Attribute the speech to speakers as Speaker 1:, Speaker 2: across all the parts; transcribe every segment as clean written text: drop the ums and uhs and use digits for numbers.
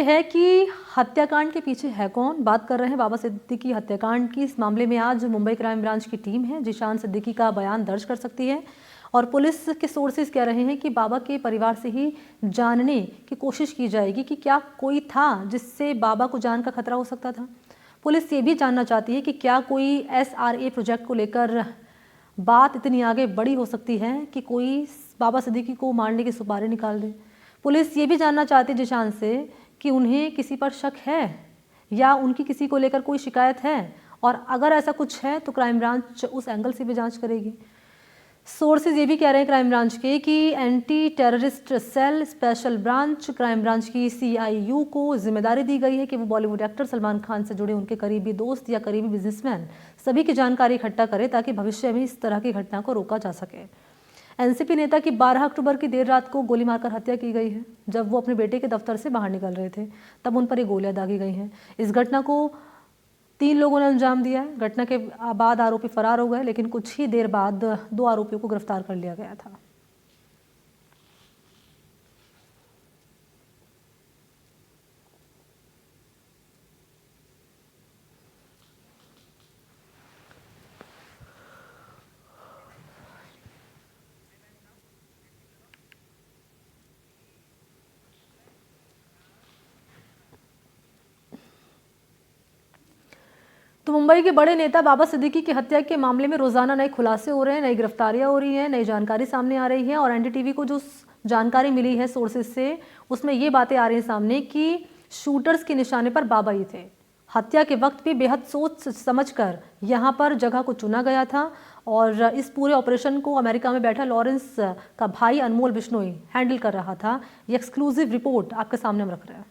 Speaker 1: है कि हत्याकांड के पीछे है कौन। बात कर रहे हैं बाबा सिद्दीकी हत्याकांड की। इस मामले में आज मुंबई क्राइम ब्रांच की टीम है जिशान सिद्दीकी का बयान दर्ज कर सकती है और पुलिस के सोर्सेज कह रहे हैं कि बाबा के परिवार से ही जानने की कोशिश की जाएगी कि क्या कोई था जिससे बाबा को जान का खतरा हो सकता था। पुलिस ये भी जानना चाहती है कि क्या कोई SRA प्रोजेक्ट को लेकर बात इतनी आगे बड़ी हो सकती है कि कोई बाबा सिद्दीकी को मारने की सुपारी निकाल दे। पुलिस ये भी जानना चाहती है जिशान से कि उन्हें किसी पर शक है या उनकी किसी को लेकर कोई शिकायत है, और अगर ऐसा कुछ है तो क्राइम ब्रांच उस एंगल से भी जांच करेगी। सोर्सेज ये भी कह रहे हैं क्राइम ब्रांच के कि anti terrorist cell special branch crime branch की CIU को जिम्मेदारी दी गई है कि वो बॉलीवुड एक्टर सलमान खान से जुड़े उनके करीबी दोस्त या करीबी बिजनेसमैन सभी की जानकारी इकट्ठा करे ताकि भविष्य में इस तरह की घटना को रोका जा सके। NCP नेता की 12 अक्टूबर की देर रात को गोली मारकर हत्या की गई है। जब वो अपने बेटे के दफ्तर से बाहर निकल रहे थे तब उन पर ये गोलियां दागी गई हैं। इस घटना को 3 लोगों ने अंजाम दिया है। घटना के बाद आरोपी फरार हो गए, लेकिन कुछ ही देर बाद 2 आरोपियों को गिरफ्तार कर लिया गया था। तो मुंबई के बड़े नेता बाबा सिद्दीकी की हत्या के मामले में रोजाना नए खुलासे हो रहे हैं, नई गिरफ्तारियां हो रही हैं, नई जानकारी सामने आ रही है। और NDTV को जो जानकारी मिली है सोर्सेज से, उसमें ये बातें आ रही हैं सामने कि शूटर्स के निशाने पर बाबा ही थे। हत्या के वक्त भी बेहद सोच समझकर यहाँ पर जगह को चुना गया था और इस पूरे ऑपरेशन को अमेरिका में बैठा लॉरेंस का भाई अनमोल बिश्नोई हैंडल कर रहा था। ये एक्सक्लूसिव रिपोर्ट आपके सामने हम रख रहे हैं।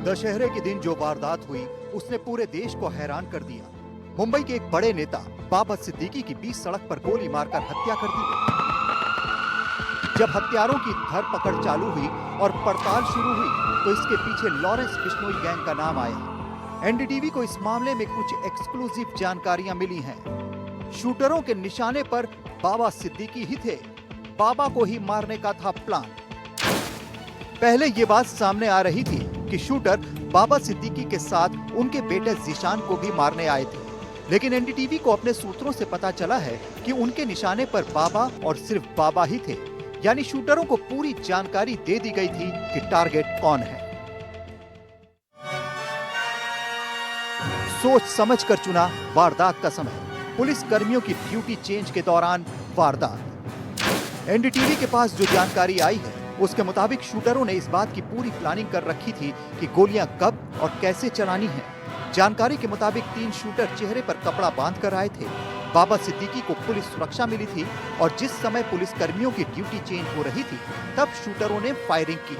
Speaker 2: दशहरे के दिन जो वारदात हुई उसने पूरे देश को हैरान कर दिया। मुंबई के एक बड़े नेता बाबा सिद्दीकी की 20 सड़क पर गोली मारकर हत्या कर दी गई। जब हत्यारों की धरपकड़ चालू हुई और पड़ताल शुरू हुई तो इसके पीछे लॉरेंस बिश्नोई गैंग का नाम आया। NDTV को इस मामले में कुछ एक्सक्लूसिव जानकारियां मिली हैं। शूटरों के निशाने पर बाबा सिद्दीकी ही थे। बाबा को ही मारने का था प्लान। पहले ये बात सामने आ रही थी कि शूटर बाबा सिद्दीकी के साथ उनके बेटे जिशान को भी मारने आए थे, लेकिन NDTV को अपने सूत्रों से पता चला है कि उनके निशाने पर बाबा और सिर्फ बाबा ही थे। यानी शूटरों को पूरी जानकारी दे दी गई थी कि टारगेट कौन है। सोच समझकर चुना वारदात का समय। पुलिस कर्मियों की ड्यूटी चेंज के दौरान वारदात। NDTV के पास जो जानकारी आई है उसके मुताबिक शूटरों ने इस बात की पूरी प्लानिंग कर रखी थी कि गोलियां कब और कैसे चलानी है। जानकारी के मुताबिक 3 शूटर चेहरे पर कपड़ा बांधकर आए थे। बाबा सिद्दीकी को पुलिस सुरक्षा मिली थी और जिस समय पुलिस कर्मियों की ड्यूटी चेंज हो रही थी तब शूटरों ने फायरिंग की।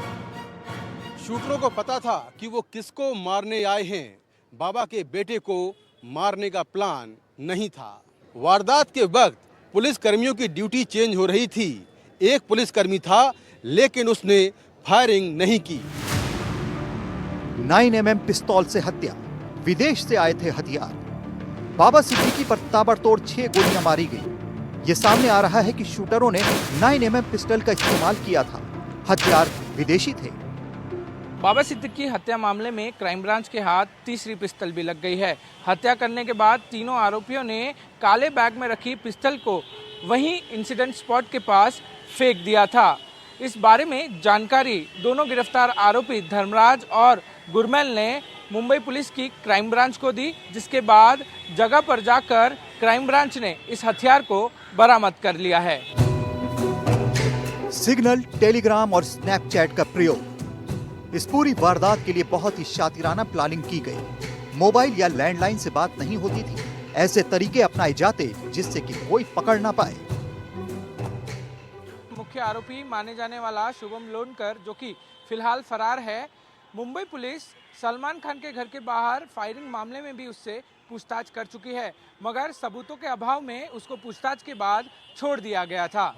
Speaker 3: शूटरों को पता था कि वो किसको मारने आए हैं। बाबा के बेटे को मारने का प्लान नहीं था। वारदात के वक्त पुलिस कर्मियों की ड्यूटी चेंज हो रही थी। एक पुलिसकर्मी था लेकिन उसने फायरिंग नहीं की।
Speaker 2: 9mm पिस्तौल से हत्या। विदेश से आए थे हथियार। बाबा सिद्दीकी पर ताबड़तोड़ 6 गोलियां मारी गई। ये सामने आ रहा है कि शूटरों ने 9mm पिस्टल का इस्तेमाल किया था। हथियार विदेशी थे।
Speaker 4: बाबा सिद्दीकी हत्या मामले में क्राइम ब्रांच के हाथ तीसरी पिस्टल भी लग गई है। हत्या करने के बाद तीनों आरोपियों ने काले बैग में रखी पिस्टल को वहीं इंसिडेंट स्पॉट के पास फेंक दिया था। इस बारे में जानकारी दोनों गिरफ्तार आरोपी धर्मराज और गुरमेल ने मुंबई पुलिस की क्राइम ब्रांच को दी, जिसके बाद जगह पर जाकर क्राइम ब्रांच ने इस हथियार को बरामद कर लिया है।
Speaker 2: सिग्नल, टेलीग्राम और स्नैपचैट का प्रयोग। इस पूरी वारदात के लिए बहुत ही शातिराना प्लानिंग की गई। मोबाइल या लैंडलाइन से बात नहीं होती थी। ऐसे तरीके अपनाए जाते जिससे कि कोई पकड़ ना पाए।
Speaker 4: मुख्य आरोपी माने जाने वाला शुभम लोनकर, जो कि फिलहाल फरार है, मुंबई पुलिस सलमान खान के घर के बाहर फायरिंग मामले में भी उससे पूछताछ कर चुकी है, मगर सबूतों के अभाव में उसको पूछताछ के बाद छोड़ दिया गया था।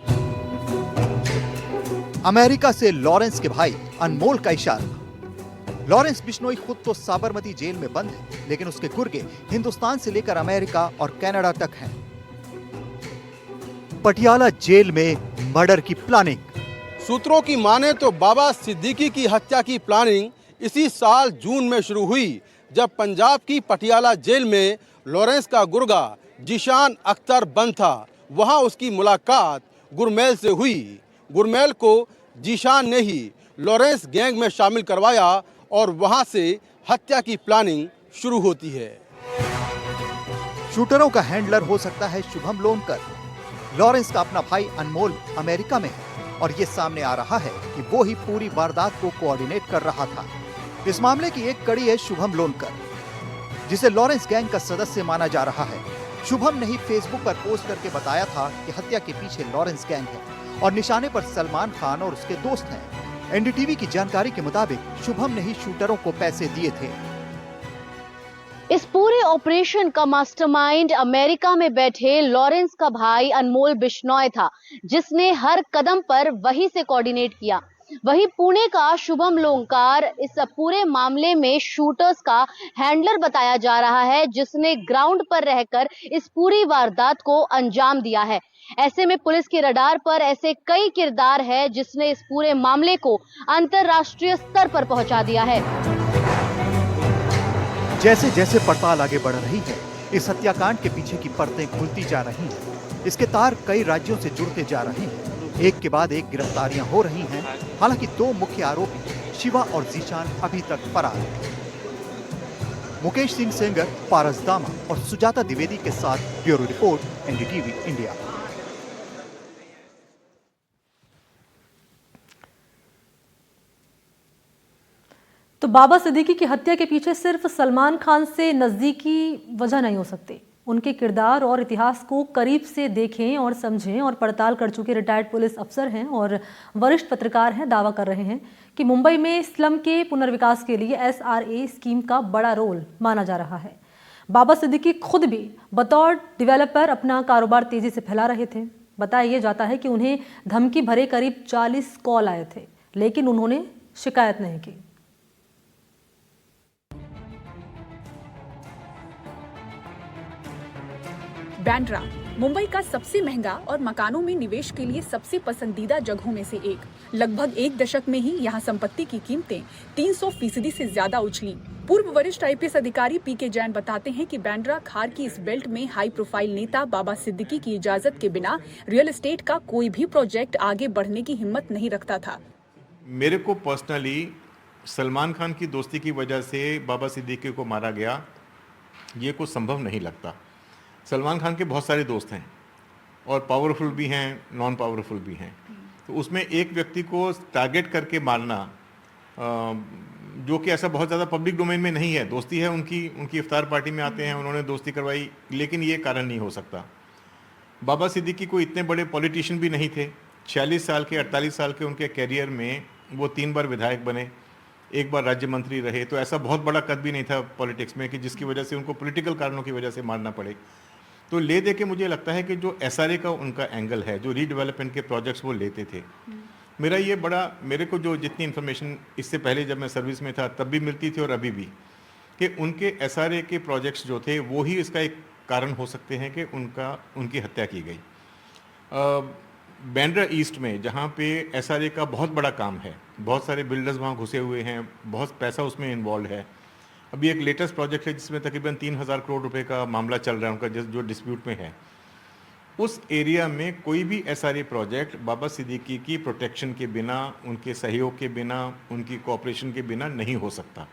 Speaker 2: अमेरिका से लॉरेंस के भाई अनमोल का इशारा। लॉरेंस बिश्नोई खुद तो साबरमती जेल में बंद है, लेकिन उसके गुर्गे हिंदुस्तान से लेकर अमेरिका और कनाडा तक हैं। पटियाला जेल में मर्डर की प्लानिंग।
Speaker 3: सूत्रों की माने तो बाबा सिद्दीकी की हत्या की प्लानिंग इसी साल जून में शुरू हुई, जब पंजाब की पटियाला जेल में लॉरेंस का गुर्गा जीशान अख्तर बंद था। वहां उसकी मुलाकात गुरमेल से हुई। गुरमेल को जीशान ने ही लॉरेंस गैंग में शामिल करवाया और वहां से हत्या की प्लानिंग शुरू होती है।
Speaker 2: शूटरों का हैंडलर हो सकता है शुभम लोनकर। लॉरेंस का अपना भाई अनमोल अमेरिका में है और ये सामने आ रहा है कि वो ही पूरी वारदात को कोऑर्डिनेट कर रहा था। इस मामले की एक कड़ी है शुभम लोनकर, जिसे लॉरेंस गैंग का सदस्य माना जा रहा है। शुभम ने ही फेसबुक पर पोस्ट करके बताया था कि हत्या के पीछे लॉरेंस गैंग है और निशाने पर सलमान खान और उसके दोस्त हैं। एनडीटीवी की जानकारी के मुताबिक शुभम ने ही शूटरों को पैसे दिए थे।
Speaker 5: इस पूरे ऑपरेशन का मास्टरमाइंड अमेरिका में बैठे लॉरेंस का भाई अनमोल बिश्नोई था, जिसने हर कदम पर वही से कोऑर्डिनेट किया। वही पुणे का शुभम लोंकार इस पूरे मामले में शूटर्स का हैंडलर बताया जा रहा है, जिसने ग्राउंड पर रहकर इस पूरी वारदात को अंजाम दिया है। ऐसे में पुलिस के रडार पर ऐसे कई किरदार है जिसने इस पूरे मामले को अंतर्राष्ट्रीय स्तर पर पहुंचा दिया है।
Speaker 2: जैसे जैसे पड़ताल आगे बढ़ रही है, इस हत्याकांड के पीछे की परतें खुलती जा रही हैं। इसके तार कई राज्यों से जुड़ते जा रहे हैं। एक के बाद एक गिरफ्तारियां हो रही हैं। हालांकि दो मुख्य आरोपी शिवा और जीशान अभी तक फरार हैं। मुकेश सिंह सेंगर, पारस दामा और सुजाता द्विवेदी के साथ ब्यूरो रिपोर्ट, एनडीटीवी इंडिया।
Speaker 1: तो बाबा सिद्दीकी की हत्या के पीछे सिर्फ सलमान खान से नज़दीकी वजह नहीं हो सकती। उनके किरदार और इतिहास को करीब से देखें और समझें और पड़ताल कर चुके रिटायर्ड पुलिस अफसर हैं और वरिष्ठ पत्रकार हैं दावा कर रहे हैं कि मुंबई में स्लम के पुनर्विकास के लिए SRA स्कीम का बड़ा रोल माना जा रहा है। बाबा सिद्दीकी खुद भी बतौर डेवलपर अपना कारोबार तेजी से फैला रहे थे। बताया जाता है कि उन्हें धमकी भरे करीब 40 कॉल आए थे, लेकिन उन्होंने शिकायत नहीं की।
Speaker 6: बांद्रा मुंबई का सबसे महंगा और मकानों में निवेश के लिए सबसे पसंदीदा जगहों में से एक। लगभग एक दशक में ही यहाँ संपत्ति की कीमतें 300% से ज्यादा उछली। पूर्व वरिष्ठ IPS अधिकारी PK जैन बताते हैं कि बांद्रा खार की इस बेल्ट में हाई प्रोफाइल नेता बाबा सिद्दीकी की इजाजत के बिना रियल एस्टेट का कोई भी प्रोजेक्ट आगे बढ़ने की हिम्मत नहीं रखता था।
Speaker 7: मेरे को पर्सनली सलमान खान की दोस्ती की वजह से बाबा सिद्दीकी को मारा गया, ये कुछ संभव नहीं लगता। सलमान खान के बहुत सारे दोस्त हैं और पावरफुल भी हैं, नॉन पावरफुल भी हैं। तो उसमें एक व्यक्ति को टारगेट करके मारना, जो कि ऐसा बहुत ज़्यादा पब्लिक डोमेन में नहीं है। दोस्ती है उनकी इफ्तार पार्टी में आते हैं, उन्होंने दोस्ती करवाई, लेकिन ये कारण नहीं हो सकता। बाबा सिद्दीकी को इतने बड़े पॉलिटिशियन भी नहीं थे। 46 साल के 48 साल के उनके कैरियर में वो 3 बार विधायक बने, 1 बार राज्य मंत्री रहे। तो ऐसा बहुत बड़ा कद भी नहीं था पॉलिटिक्स में कि जिसकी वजह से उनको पॉलिटिकल कारणों की वजह से मारना पड़े। तो ले दे के मुझे लगता है कि जो SRA का उनका एंगल है, जो रीडेवलपमेंट के प्रोजेक्ट्स वो लेते थे, मेरे को जो जितनी इन्फॉर्मेशन इससे पहले जब मैं सर्विस में था तब भी मिलती थी और अभी भी, कि उनके SRA के प्रोजेक्ट्स जो थे वो ही इसका एक कारण हो सकते हैं कि उनकी हत्या की गई। बांद्रा ईस्ट में जहाँ पे SRA का बहुत बड़ा काम है, बहुत सारे बिल्डर्स वहाँ घुसे हुए हैं, बहुत पैसा उसमें इन्वॉल्व है। अभी एक लेटेस्ट प्रोजेक्ट है जिसमें तकरीबन 3000 करोड़ रुपए का मामला चल रहा है उनका, जो डिस्प्यूट में है। उस एरिया में कोई भी SRA प्रोजेक्ट बाबा सिद्दीकी की प्रोटेक्शन के बिना, उनके सहयोग के बिना, उनकी कोऑपरेशन के बिना नहीं हो सकता।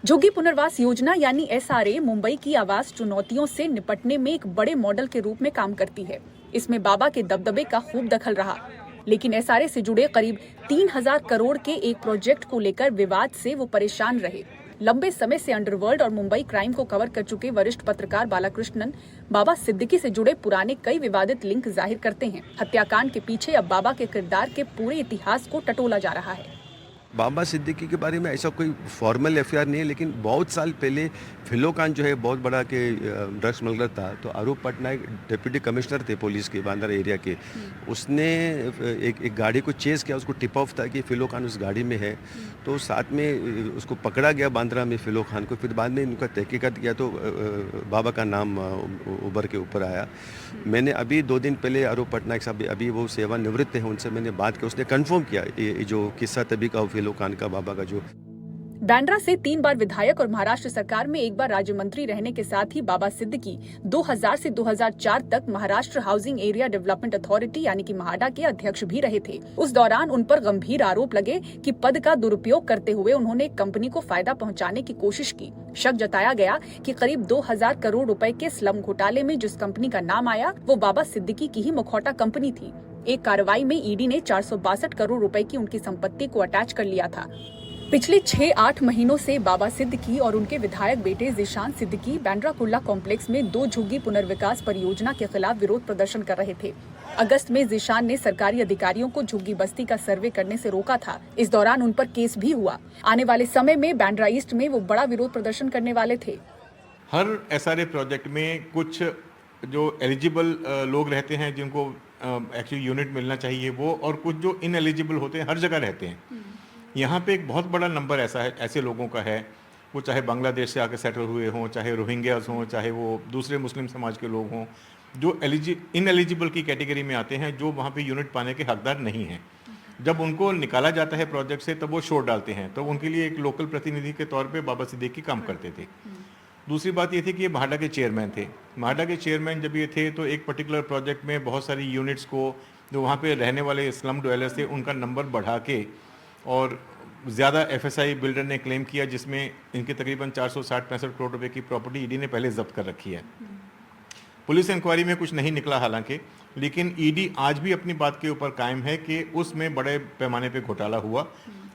Speaker 6: झुग्गी पुनर्वास योजना यानी SRA मुंबई की आवास चुनौतियों से निपटने में एक बड़े मॉडल के रूप में काम करती है। इसमें बाबा के दबदबे का खूब दखल रहा, लेकिन SRA से जुड़े करीब 3000 करोड़ के एक प्रोजेक्ट को लेकर विवाद से वो परेशान रहे। लंबे समय से अंडरवर्ल्ड और मुंबई क्राइम को कवर कर चुके वरिष्ठ पत्रकार बालाकृष्णन बाबा सिद्दीकी से जुड़े पुराने कई विवादित लिंक जाहिर करते हैं। हत्याकांड के पीछे अब बाबा के किरदार के पूरे इतिहास को टटोला जा रहा है।
Speaker 8: बाबा सिद्दीकी के बारे में ऐसा कोई फॉर्मल एफआईआर नहीं है, लेकिन बहुत साल पहले फिलो खान जो है बहुत बड़ा के ड्रग्स स्मगलर था, तो आरूप पटनायक डिप्टी कमिश्नर थे पुलिस के बांद्रा एरिया के, उसने एक गाड़ी को चेस किया, उसको टिप ऑफ था कि फिलो खान उस गाड़ी में है, तो साथ में उसको पकड़ा गया बांद्रा में फिलो खान को। फिर बाद में इनका तहकीकात किया तो बाबा का नाम उभर के ऊपर आया। मैंने अभी 2 दिन पहले आरूप पटनायक साहब अभी वो सेवानिवृत्त हैं, उनसे मैंने बात की, उसने कंफर्म किया ये जो किस्सा तभी का फिलो खान का बाबा का जो।
Speaker 6: बांद्रा से 3 बार विधायक और महाराष्ट्र सरकार में 1 बार राज्य मंत्री रहने के साथ ही बाबा सिद्दीकी 2000 से 2004 तक Maharashtra housing area development authority यानी कि महाडा के अध्यक्ष भी रहे थे। उस दौरान उन पर गंभीर आरोप लगे कि पद का दुरुपयोग करते हुए उन्होंने कंपनी को फायदा पहुंचाने की कोशिश की। शक जताया गया कि करीब 2000 करोड़ रुपए के स्लम घोटाले में जिस कंपनी का नाम आया वो बाबा सिद्दीकी की ही मुखौटा कंपनी थी। एक कार्रवाई में ईडी ने 462 करोड़ रुपए की उनकी संपत्ति को अटैच कर लिया था। पिछले 6-8 महीनों से बाबा सिद्दीकी और उनके विधायक बेटे जिशान सिद्दीकी बांद्रा कुर्ला कॉम्प्लेक्स में 2 झुग्गी पुनर्विकास परियोजना के खिलाफ विरोध प्रदर्शन कर रहे थे। अगस्त में जिशान ने सरकारी अधिकारियों को झुग्गी बस्ती का सर्वे करने से रोका था। इस दौरान उन पर केस भी हुआ। आने वाले समय में बांद्रा ईस्ट में वो बड़ा विरोध प्रदर्शन करने वाले थे।
Speaker 7: हर एसआरए प्रोजेक्ट में कुछ जो एलिजिबल लोग रहते हैं जिनको एक्चुअली यूनिट मिलना चाहिए वो, और कुछ जो इनएलिजिबल होते हैं हर जगह रहते हैं। यहाँ पे एक बहुत बड़ा नंबर ऐसे लोगों का है, वो चाहे बांग्लादेश से आके सेटल हुए हों, चाहे रोहिंग्यास हों, चाहे वो दूसरे मुस्लिम समाज के लोग हों, जो इनएलिजिबल की कैटेगरी में आते हैं, जो वहाँ पे यूनिट पाने के हकदार नहीं हैं। जब उनको निकाला जाता है प्रोजेक्ट से तब वो शोर डालते हैं, तो उनके लिए एक लोकल प्रतिनिधि के तौर पे बाबा सिद्दीकी काम करते थे। दूसरी बात ये थी कि ये महाडा के चेयरमैन थे। महाडा के चेयरमैन जब ये थे तो एक पर्टिकुलर प्रोजेक्ट में बहुत सारी यूनिट्स को, जो वहाँ पे रहने वाले स्लम ड्वेलर्स थे, उनका नंबर बढ़ा के और ज़्यादा एफएसआई बिल्डर ने क्लेम किया, जिसमें इनके तकरीबन 460-65 करोड़ रुपए की प्रॉपर्टी ईडी ने पहले जब्त कर रखी है। पुलिस इंक्वायरी में कुछ नहीं निकला हालांकि, लेकिन ईडी आज भी अपनी बात के ऊपर कायम है कि उसमें बड़े पैमाने पे घोटाला हुआ,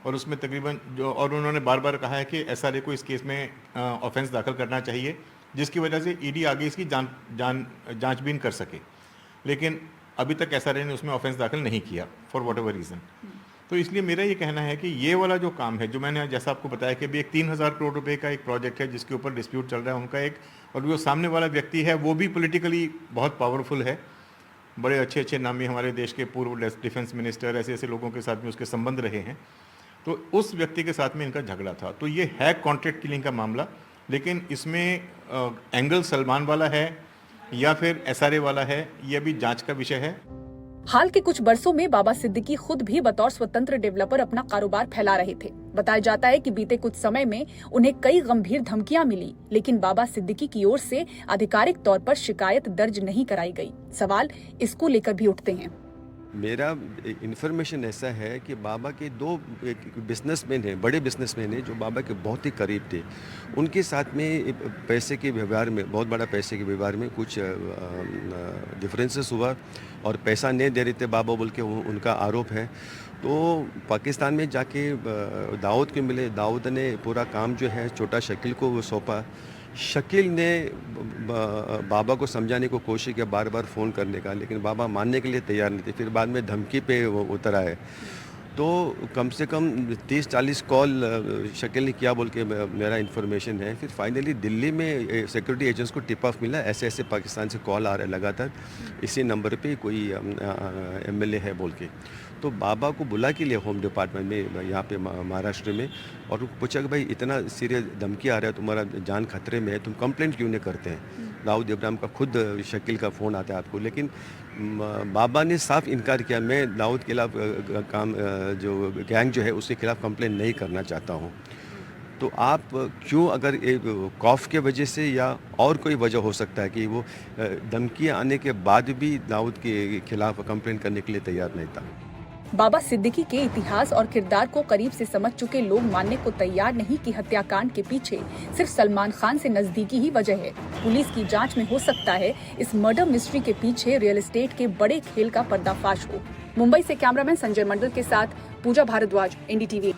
Speaker 7: और उसमें तकरीबन जो, और उन्होंने बार बार कहा है कि एसआरए को इस केस में ऑफेंस दाखिल करना चाहिए, जिसकी वजह से ईडी आगे इसकी जांचबीन कर सके। लेकिन अभी तक एसआरए ने उसमें ऑफेंस दाखिल नहीं किया फॉर वॉट एवर रीज़न। तो इसलिए मेरा ये कहना है कि ये वाला जो काम है, जो मैंने जैसा आपको बताया कि अभी एक 3000 करोड़ रुपए का एक प्रोजेक्ट है जिसके ऊपर डिस्प्यूट चल रहा है उनका एक, और जो सामने वाला व्यक्ति है वो भी पॉलिटिकली बहुत पावरफुल है। बड़े अच्छे अच्छे नामी हमारे देश के पूर्व डिफेंस मिनिस्टर, ऐसे ऐसे लोगों के साथ में उसके संबंध रहे हैं। तो उस व्यक्ति के साथ में इनका झगड़ा था। तो ये है कॉन्ट्रैक्ट किलिंग का मामला, लेकिन इसमें एंगल सलमान वाला है या फिर एसआरए वाला है, ये अभी जांच का विषय है।
Speaker 6: हाल के कुछ बरसों में बाबा सिद्दीकी खुद भी बतौर स्वतंत्र डेवलपर अपना कारोबार फैला रहे थे। बताया जाता है कि बीते कुछ समय में उन्हें कई गंभीर धमकियां मिली, लेकिन बाबा सिद्दीकी की ओर से आधिकारिक तौर पर शिकायत दर्ज नहीं कराई गई। सवाल इसको लेकर भी उठते हैं।
Speaker 8: मेरा इन्फॉर्मेशन ऐसा है कि बाबा के 2 बिजनेसमैन हैं, बड़े बिजनेसमैन हैं, जो बाबा के बहुत ही करीब थे। उनके साथ में पैसे के व्यवहार में, बहुत बड़ा पैसे के व्यवहार में कुछ डिफरेंसेस हुआ, और पैसा नहीं दे रहे थे बाबा बोल के उनका आरोप है। तो पाकिस्तान में जाके दाऊद को मिले, दाऊद ने पूरा काम जो है छोटा शकील को सौंपा। शकील ने बाबा को समझाने को कोशिश किया, बार बार फ़ोन करने का, लेकिन बाबा मानने के लिए तैयार नहीं थे। फिर बाद में धमकी पे वो उतर आए। तो कम से कम 30-40 कॉल शकील ने किया बोल के मेरा इन्फॉर्मेशन है। फिर फाइनली दिल्ली में सिक्योरिटी एजेंट्स को टिप ऑफ मिला, ऐसे ऐसे पाकिस्तान से कॉल आ रहे लगातार, इसी नंबर पे कोई एमएलए है बोल के। तो बाबा को बुला के लिए होम डिपार्टमेंट में यहाँ पे महाराष्ट्र में, और पूछा कि भाई इतना सीरियस धमकी आ रहा है, तुम्हारा जान खतरे में है, तुम कंप्लेंट क्यों नहीं करते हैं। दाऊद इब्राहिम का खुद शकील का फ़ोन आता है आपको, लेकिन बाबा ने साफ इनकार किया, मैं दाऊद के खिलाफ काम जो गैंग जो है उसके खिलाफ कंप्लेंट नहीं करना चाहता हूँ। तो आप क्यों, अगर कॉफ के वजह से या और कोई वजह हो सकता है कि वो धमकियाँ आने के बाद भी दाऊद के खिलाफ कंप्लेंट करने के लिए तैयार नहीं था।
Speaker 6: बाबा सिद्दीकी के इतिहास और किरदार को करीब से समझ चुके लोग मानने को तैयार नहीं कि हत्याकांड के पीछे सिर्फ सलमान खान से नजदीकी ही वजह है। पुलिस की जांच में हो सकता है इस मर्डर मिस्ट्री के पीछे रियल एस्टेट के बड़े खेल का पर्दाफाश हो। मुंबई से कैमरामैन संजय मंडल के साथ पूजा भारद्वाज, NDTV।